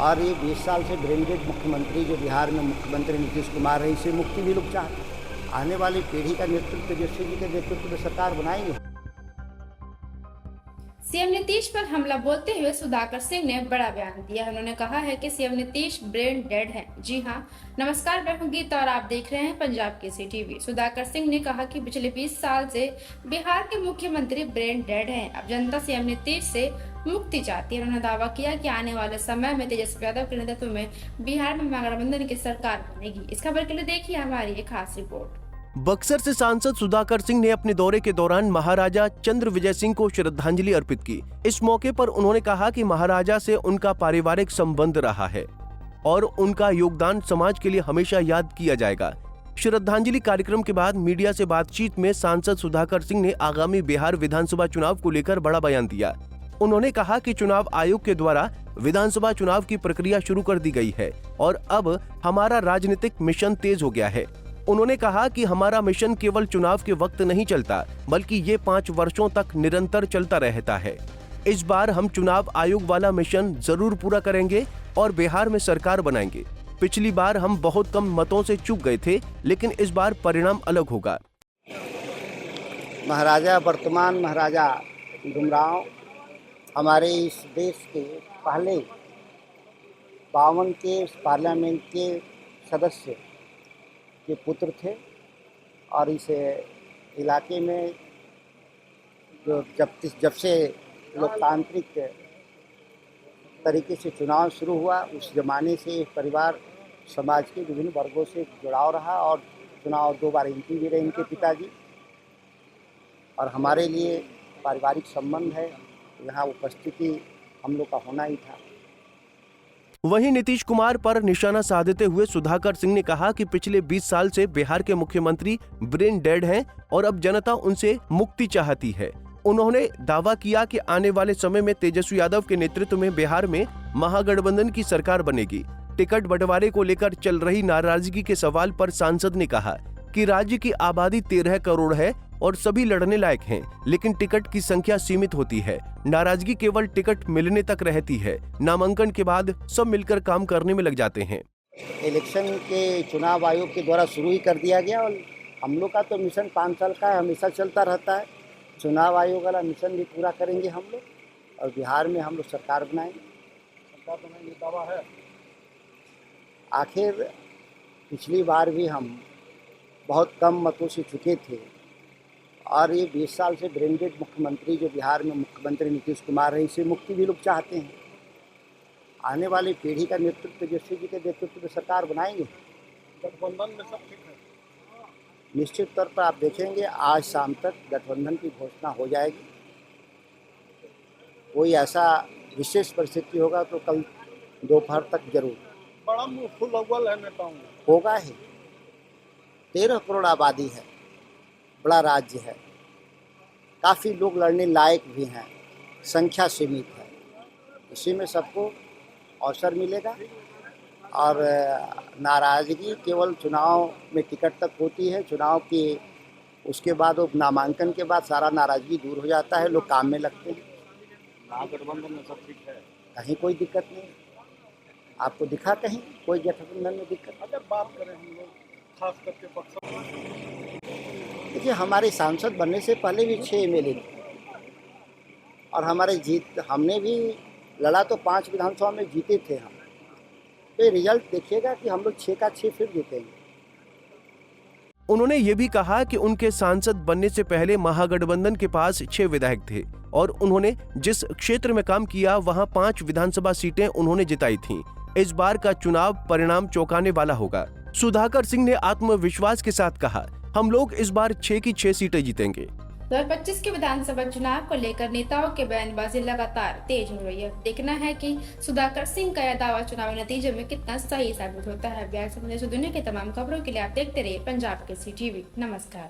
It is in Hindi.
और ये 20 साल से ब्रेन डेड मुख्यमंत्री जो बिहार में मुख्यमंत्री नीतीश कुमार है, इसे मुक्ति भी लोग चाहते हैं। आने वाली पीढ़ी का नेतृत्व तेजस्वी जी के नेतृत्व में सरकार बनाएंगे। सीएम नीतीश पर हमला बोलते हुए सुधाकर सिंह ने बड़ा बयान दिया। उन्होंने कहा है कि सीएम नीतीश ब्रेन डेड हैं। जी हां, नमस्कार, मैं हूं गीता और आप देख रहे हैं पंजाब केसरी टीवी। सुधाकर सिंह ने कहा कि पिछले 20 साल से बिहार के मुख्यमंत्री ब्रेन डेड हैं। अब जनता सीएम नीतीश से मुक्ति चाहती है। उन्होंने दावा किया कि आने वाले समय में तेजस्वी यादव के नेतृत्व में बिहार में महागठबंधन की सरकार बनेगी। इस खबर के लिए देखिए हमारी एक खास रिपोर्ट। बक्सर से सांसद सुधाकर सिंह ने अपने दौरे के दौरान महाराजा चंद्रविजय सिंह को श्रद्धांजलि अर्पित की। इस मौके पर उन्होंने कहा कि महाराजा से उनका पारिवारिक संबंध रहा है और उनका योगदान समाज के लिए हमेशा याद किया जाएगा। श्रद्धांजलि कार्यक्रम के बाद मीडिया से बातचीत में सांसद सुधाकर सिंह ने आगामी बिहार विधानसभा चुनाव को लेकर बड़ा बयान दिया। उन्होंने कहा कि चुनाव आयोग के द्वारा विधानसभा चुनाव की प्रक्रिया शुरू कर दी गई है और अब हमारा राजनीतिक मिशन तेज हो गया है। उन्होंने कहा कि हमारा मिशन केवल चुनाव के वक्त नहीं चलता, बल्कि ये 5 वर्षों तक निरंतर चलता रहता है। इस बार हम चुनाव आयोग वाला मिशन जरूर पूरा करेंगे और बिहार में सरकार बनाएंगे। पिछली बार हम बहुत कम मतों से चूक गए थे, लेकिन इस बार परिणाम अलग होगा। महाराजा वर्तमान महाराजा भीमराव हमारे इस देश के पहले 52 के पार्लियामेंट के सदस्य के पुत्र थे और इस इलाके में जो जब से लोकतांत्रिक तरीके से चुनाव शुरू हुआ, उस ज़माने से परिवार समाज के विभिन्न वर्गों से जुड़ाव रहा और चुनाव 2 बार एमपी भी रहे इनके पिताजी। और हमारे लिए पारिवारिक संबंध है, यहाँ उपस्थिति हम लोग का होना ही था। वहीं नीतीश कुमार पर निशाना साधते हुए सुधाकर सिंह ने कहा कि पिछले 20 साल से बिहार के मुख्यमंत्री ब्रेन डेड हैं और अब जनता उनसे मुक्ति चाहती है। उन्होंने दावा किया कि आने वाले समय में तेजस्वी यादव के नेतृत्व में बिहार में महागठबंधन की सरकार बनेगी। टिकट बंटवारे को लेकर चल रही नाराजगी के सवाल पर सांसद ने कहा कि राज्य की आबादी 13 करोड़ है और सभी लड़ने लायक हैं, लेकिन टिकट की संख्या सीमित होती है। नाराजगी केवल टिकट मिलने तक रहती है। नामांकन के बाद सब मिलकर काम करने में लग जाते हैं। इलेक्शन के चुनाव आयोग के द्वारा शुरू ही कर दिया गया और हम लोग का तो मिशन 5 साल का है, हमेशा चलता रहता है। चुनाव आयोग वाला मिशन भी पूरा करेंगे हम लोग और बिहार में हम लोग सरकार बनाएंगे। दावा है। आखिर पिछली बार भी हम बहुत कम मतों से चुके थे और ये 20 साल से ब्रेन डेड मुख्यमंत्री जो बिहार में मुख्यमंत्री नीतीश कुमार है, इसे मुक्ति भी लोग चाहते हैं। आने वाली पीढ़ी का नेतृत्व तेजस्वी जी के नेतृत्व में सरकार बनाएंगे। गठबंधन में सब ठीक है। निश्चित तौर पर आप देखेंगे आज शाम तक गठबंधन की घोषणा हो जाएगी। कोई ऐसा विशेष परिस्थिति होगा तो कल दोपहर तक जरूर। बड़ा मुखुल है नेताओं होगा ही। 13 करोड़ आबादी है, बड़ा राज्य है, काफ़ी लोग लड़ने लायक भी हैं, संख्या सीमित है। इसी में सबको अवसर मिलेगा और नाराज़गी केवल चुनाव में टिकट तक होती है। चुनाव के उसके बाद वो नामांकन के बाद सारा नाराज़गी दूर हो जाता है, लोग काम में लगते हैं। महागठबंधन में सब ठीक है, कहीं कोई दिक्कत नहीं। आपको दिखा कहीं कोई गठबंधन में दिक्कत? अगर बात करें हम लोग खास करके बक्सर, देखिए हमारे सांसद बनने से पहले भी 6 एमएलए थे और हमारे हमने भी लड़ा तो 5 विधानसभा में जीते थे हम। तो रिजल्ट देखिएगा कि हम लोग 6 का 6 फिर जीतेंगे। उन्होंने ये भी कहा कि उनके सांसद बनने से पहले महागठबंधन के पास 6 विधायक थे और उन्होंने जिस क्षेत्र में काम किया वहां 5 विधानसभा सीटें उन्होंने जिताई थीं। इस बार का चुनाव परिणाम चौंकाने वाला होगा। सुधाकर सिंह ने आत्मविश्वास के साथ कहा, हम लोग इस बार 6 की 6 सीटें जीतेंगे। 2025 के विधानसभा चुनाव को लेकर नेताओं की बयानबाजी लगातार तेज हो रही है। देखना है कि सुधाकर सिंह का यह दावा चुनावी नतीजे में कितना सही साबित होता है। बिहार से दुनिया की तमाम खबरों के लिए आप देखते रहिए पंजाब केसरी टीवी। नमस्कार।